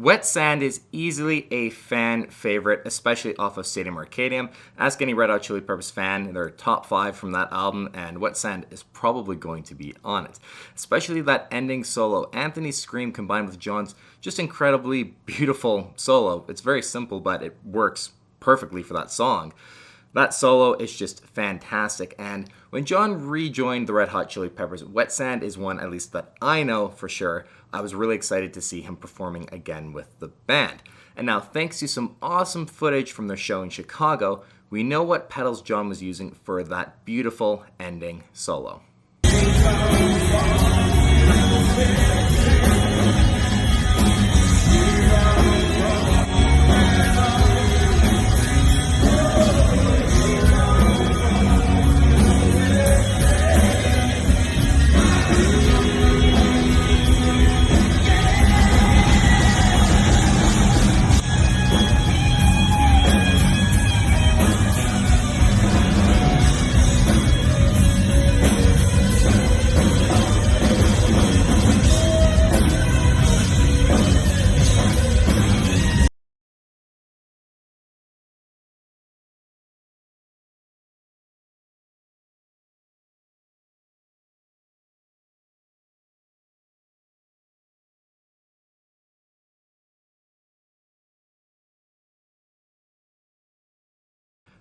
Wet Sand is easily a fan favorite, especially off of Stadium Arcadium. Ask any Red Hot Chili Peppers fan, they're top 5 from that album, and Wet Sand is probably going to be on it. Especially that ending solo. Anthony's scream combined with John's just incredibly beautiful solo. It's very simple, but it works perfectly for that song. That solo is just fantastic, and when John rejoined the Red Hot Chili Peppers, Wet Sand is one, at least that I know for sure. I was really excited to see him performing again with the band. And now, thanks to some awesome footage from their show in Chicago, we know what pedals John was using for that beautiful ending solo.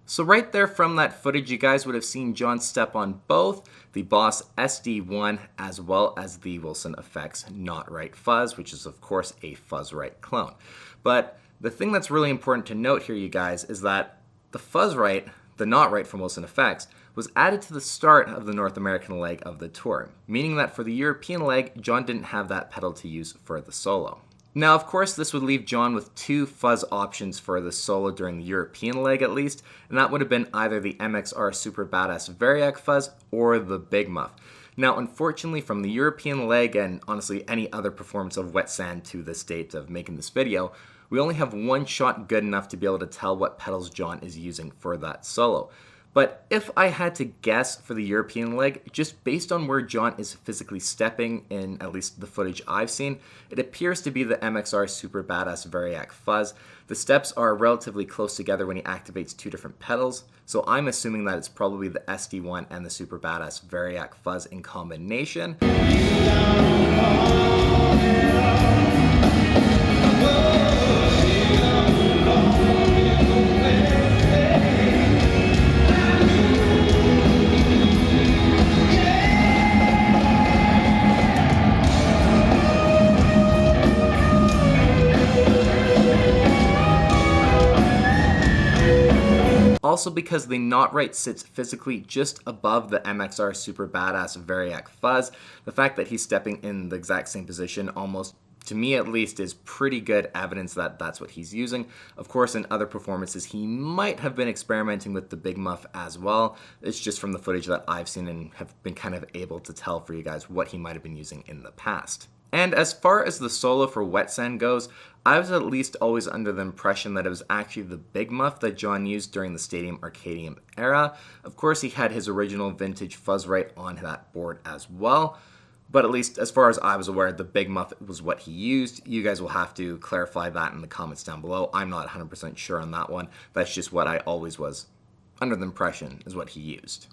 So right there from that footage, you guys would have seen John step on both the Boss SD1 as well as the Wilson Effects Not Right Fuzz, which is of course a Fuzz Right clone. But the thing that's really important to note here, you guys, is that the Fuzz Right, the Not Right from Wilson Effects, was added to the start of the North American leg of the tour, meaning that for the European leg, John didn't have that pedal to use for the solo. Now, of course, this would leave John with 2 fuzz options for the solo during the European leg at least, and that would have been either the MXR Super Badass Variac Fuzz or the Big Muff. Now, unfortunately, from the European leg and honestly any other performance of Wet Sand to this date of making this video, we only have one shot good enough to be able to tell what pedals John is using for that solo. But if I had to guess for the European leg, just based on where John is physically stepping in at least the footage I've seen, it appears to be the MXR Super Badass Variac Fuzz. The steps are relatively close together when he activates 2 different pedals, so I'm assuming that it's probably the SD1 and the Super Badass Variac Fuzz in combination. Also, because the Not Right sits physically just above the MXR Super Badass Variac Fuzz, the fact that he's stepping in the exact same position almost, to me at least, is pretty good evidence that that's what he's using. Of course, in other performances, he might have been experimenting with the Big Muff as well. It's just from the footage that I've seen and have been kind of able to tell for you guys what he might have been using in the past. And as far as the solo for Wet Sand goes, I was at least always under the impression that it was actually the Big Muff that John used during the Stadium Arcadium era. Of course, he had his original vintage Fuzz Right on that board as well. But at least as far as I was aware, the Big Muff was what he used. You guys will have to clarify that in the comments down below. I'm not 100% sure on that one. That's just what I always was under the impression is what he used.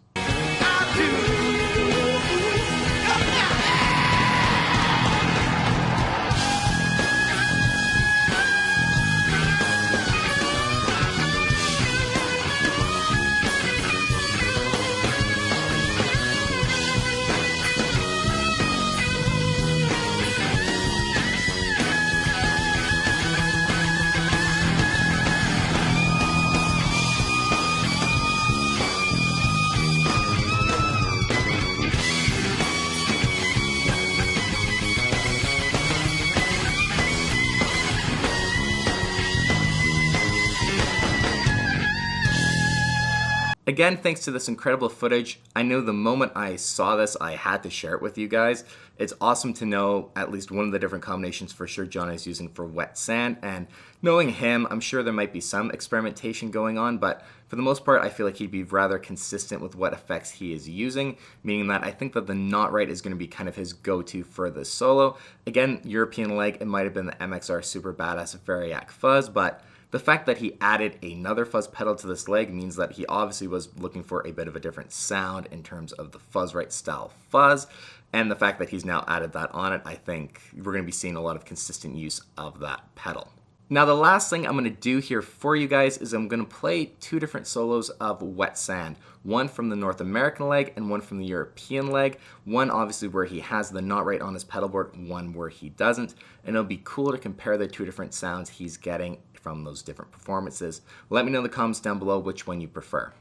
Again, thanks to this incredible footage, I know the moment I saw this, I had to share it with you guys. it's awesome to know at least one of the different combinations for sure John is using for wet sand, and knowing him, I'm sure there might be some experimentation going on, but for the most part, I feel like he'd be rather consistent with what effects he is using, meaning that I think that the Not Right is going to be kind of his go-to for this solo. Again, European leg, it might have been the MXR Super Badass Variac Fuzz, but the fact that he added another fuzz pedal to this leg means that he obviously was looking for a bit of a different sound in terms of the Fuzz Right style fuzz, and the fact that he's now added that on it, I think we're going to be seeing a lot of consistent use of that pedal. Now the last thing I'm going to do here for you guys is I'm going to play two different solos of Wet Sand. One from the North American leg and one from the European leg. One obviously where he has the Not Right on his pedal board, one where he doesn't. And it'll be cool to compare the two different sounds he's getting from those different performances. Let me know in the comments down below which one you prefer.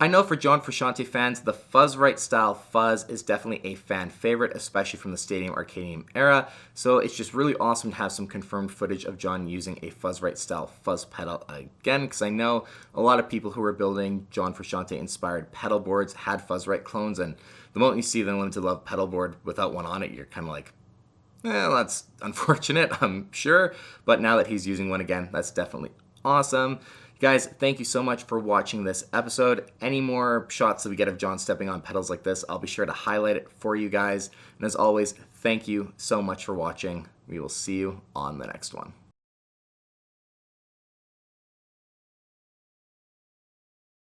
I know for John Frusciante fans, the Fuzz Right style fuzz is definitely a fan favorite, especially from the Stadium Arcadium era, so it's just really awesome to have some confirmed footage of John using a Fuzz Right style fuzz pedal again, because I know a lot of people who were building John Frusciante inspired pedal boards had Fuzz Right clones, and the moment you see the Limited Love pedal board without one on it, you're kind of like, well, that's unfortunate, I'm sure, but now that he's using one again, that's definitely awesome. Guys, thank you so much for watching this episode. Any more shots that we get of John stepping on pedals like this, I'll be sure to highlight it for you guys. And as always, thank you so much for watching. We will see you on the next one.